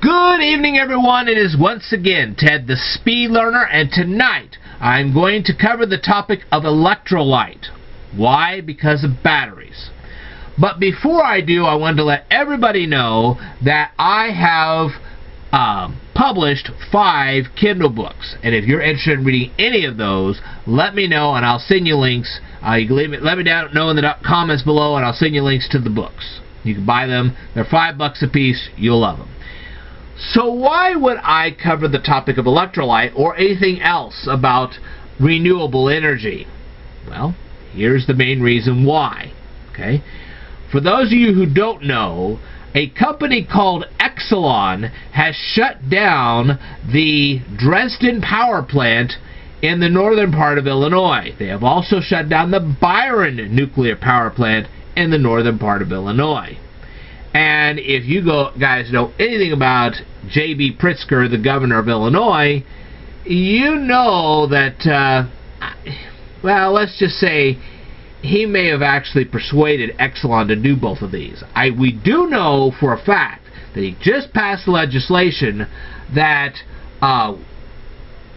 Good evening, everyone. It is once again Ted the Speed Learner, and tonight I'm going to cover the topic of electrolyte. Why? Because of batteries. But before I do, I wanted to let everybody know that I have published 5 Kindle books, and if you're interested in reading any of those, let me know and I'll send you links. You can let me know in the comments below, and I'll send you links to the books. You can buy them. They're $5 a piece. You'll love them. So why would I cover the topic of electrolyte or anything else about renewable energy? Well, here's the main reason why. Okay? For those of you who don't know, a company called Exelon has shut down the Dresden power plant in the northern part of Illinois. They have also shut down the Byron nuclear power plant in the northern part of Illinois. And if you guys know anything about J.B. Pritzker, the governor of Illinois, you know that, well, let's just say he may have actually persuaded Exelon to do both of these. We do know for a fact that he just passed legislation that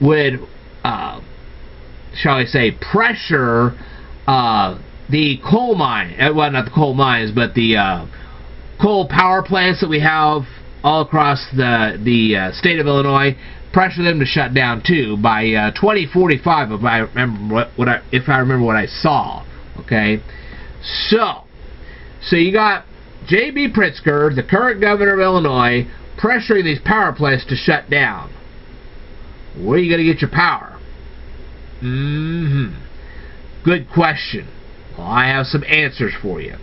would, shall I say, pressure the coal mine, well, not the coal mines, but the coal power plants that we have all across the state of Illinois, pressure them to shut down too by 2045, if I remember what I saw. Okay, so you got J.B. Pritzker, the current governor of Illinois, pressuring these power plants to shut down. Where are you going to get your power? Good question. Well, I have some answers for you.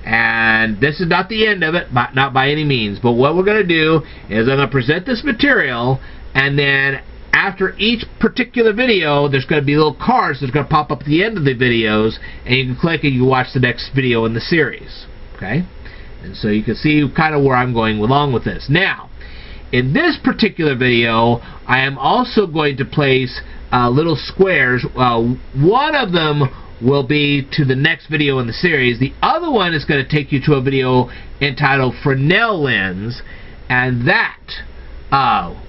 And this is not the end of it, not by any means. But what we're going to do is I'm going to present this material, and then after each particular video, there's going to be little cards that's going to pop up at the end of the videos, and you can click and you can watch the next video in the series. Okay? And so you can see kind of where I'm going along with this. Now, in this particular video, I am also going to place little squares. One of them will be to the next video in the series. The other one is going to take you to a video entitled Fresnel lens, and that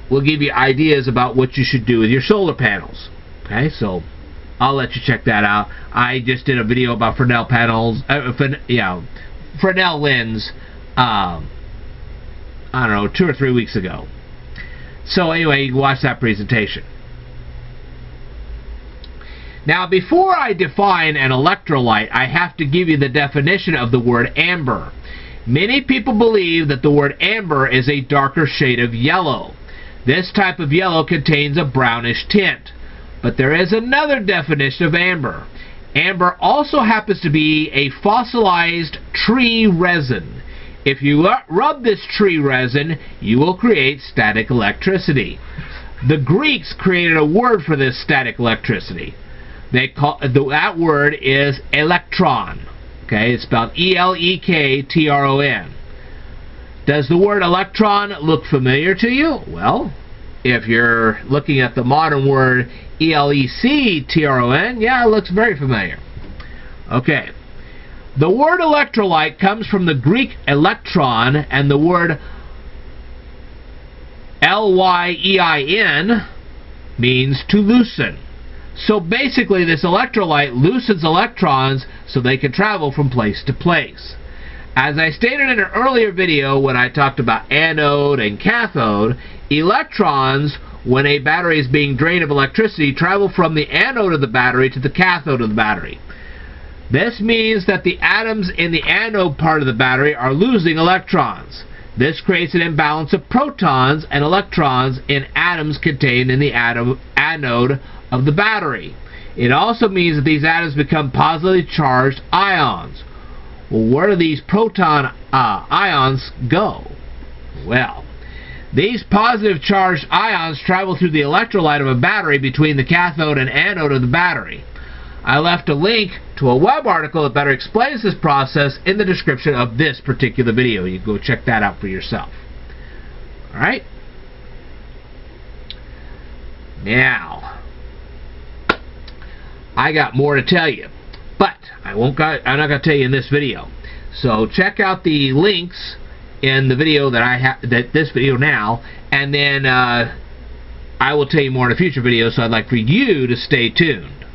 will give you ideas about what you should do with your solar panels. Okay, so I'll let you check that out. I just did a video about Fresnel panels, Fresnel lens, I don't know, 2 or 3 weeks ago. So anyway, you can watch that presentation. Now, before I define an electrolyte, I have to give you the definition of the word amber. Many people believe that the word amber is a darker shade of yellow. This type of yellow contains a brownish tint. But there is another definition of amber. Amber also happens to be a fossilized tree resin. If you rub this tree resin, you will create static electricity. The Greeks created a word for this static electricity. That word is electron. Okay, it's spelled E-L-E-K-T-R-O-N. Does the word electron look familiar to you? Well, if you're looking at the modern word E-L-E-C-T-R-O-N, yeah, it looks very familiar. Okay, the word electrolyte comes from the Greek electron, and the word L-Y-E-I-N means to loosen. So basically, this electrolyte loosens electrons so they can travel from place to place. As I stated in an earlier video when I talked about anode and cathode, electrons, when a battery is being drained of electricity, travel from the anode of the battery to the cathode of the battery. This means that the atoms in the anode part of the battery are losing electrons. This creates an imbalance of protons and electrons in atoms contained in the anode of the battery. It also means that these atoms become positively charged ions. Well, where do these proton ions go? Well, these positive charged ions travel through the electrolyte of a battery between the cathode and anode of the battery. I left a link to a web article that better explains this process in the description of this particular video. You can go check that out for yourself. Alright? Now, I got more to tell you, but I'm not going to tell you in this video. So check out the links in the video this video now, and then I will tell you more in a future video, so I'd like for you to stay tuned.